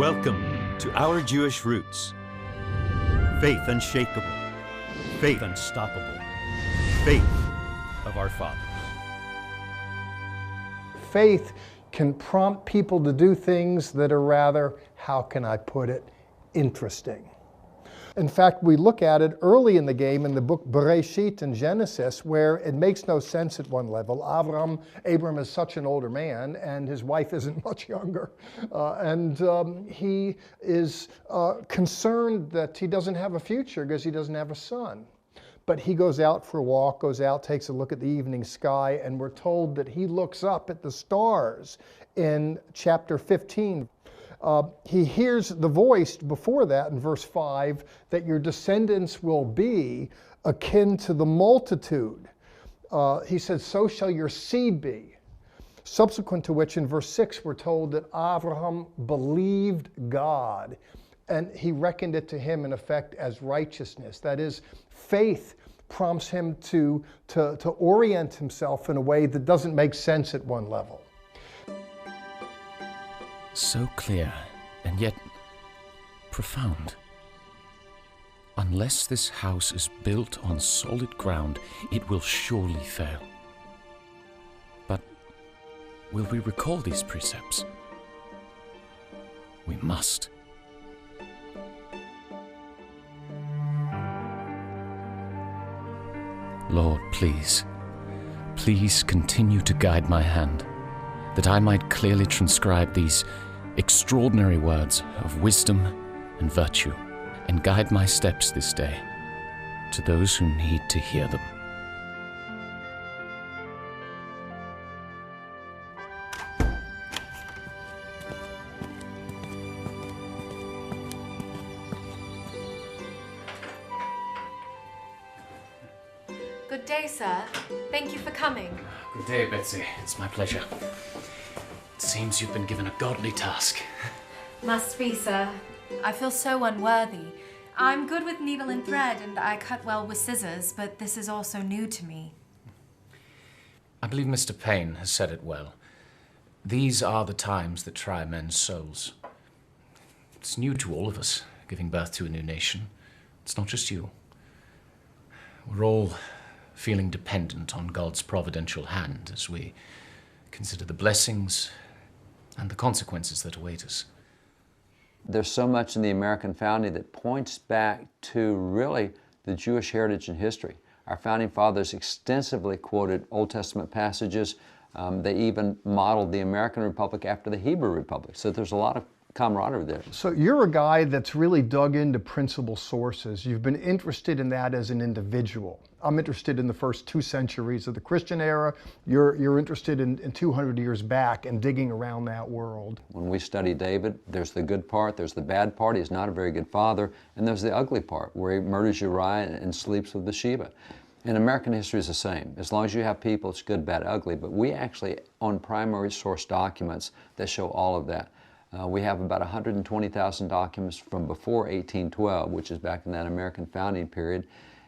Welcome to Our Jewish Roots. Faith unshakable, faith unstoppable, faith of our fathers. Faith can prompt people to do things that are rather, how can I put it, interesting. In fact, we look at it early in the game in the book Bereshit in Genesis, where it makes no sense at one level. Abram is such an older man, and his wife isn't much younger. He is concerned that he doesn't have a future because he doesn't have a son. But he goes out for a walk, goes out, takes a look at the evening sky, and we're told that he looks up at the stars in chapter 15. He hears the voice before that in verse 5 that your descendants will be akin to the multitude. He says, so shall your seed be. Subsequent to which in verse 6 we're told that Abraham believed God and he reckoned it to him in effect as righteousness. That is, faith prompts him to orient himself in a way that doesn't make sense at one level. So clear, and yet profound. Unless this house is built on solid ground, it will surely fail. But will we recall these precepts? We must. Lord, please continue to guide my hand, that I might clearly transcribe these extraordinary words of wisdom and virtue, and guide my steps this day to those who need to hear them. Good day, sir. Thank you for coming. Good day, Betsy. It's my pleasure. It seems you've been given a godly task. Must be, sir. I feel so unworthy. I'm good with needle and thread, and I cut well with scissors, but this is also new to me. I believe Mr. Payne has said it well. These are the times that try men's souls. It's new to all of us, giving birth to a new nation. It's not just you. We're all feeling dependent on God's providential hand as we consider the blessings and the consequences that await us. There's so much in the American founding that points back to really the Jewish heritage and history. Our founding fathers extensively quoted Old Testament passages. They even modeled the American Republic after the Hebrew Republic. So there's a lot of camaraderie there. So you're a guy that's really dug into principal sources. You've been interested in that as an individual. I'm interested in the first 2 centuries of the Christian era. You're interested in 200 years back and digging around that world. When we study David, there's the good part, there's the bad part, he's not a very good father, and there's the ugly part where he murders Uriah and sleeps with Bathsheba. And American history is the same. As long as you have people, it's good, bad, ugly. But we actually own primary source documents that show all of that. We have about 120,000 documents from before 1812, which is back in that American founding period.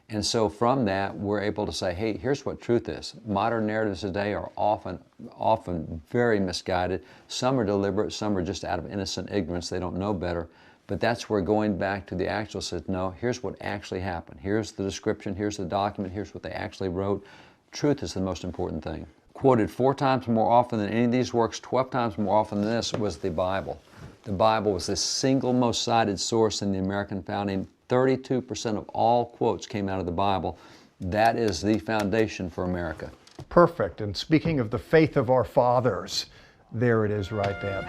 And so from that, we're able to say, hey, here's what truth is. Modern narratives today are often very misguided. Some are deliberate, some are just out of innocent ignorance. They don't know better. But that's where going back to the actual says, no, here's what actually happened. Here's the description, here's the document, here's what they actually wrote. Truth is the most important thing. Quoted 4 times more often than any of these works, 12 times more often than this, was the Bible. The Bible was the single most cited source in the American founding. 32% of all quotes came out of the Bible. That is the foundation for America. Perfect. And speaking of the faith of our fathers, there it is right there.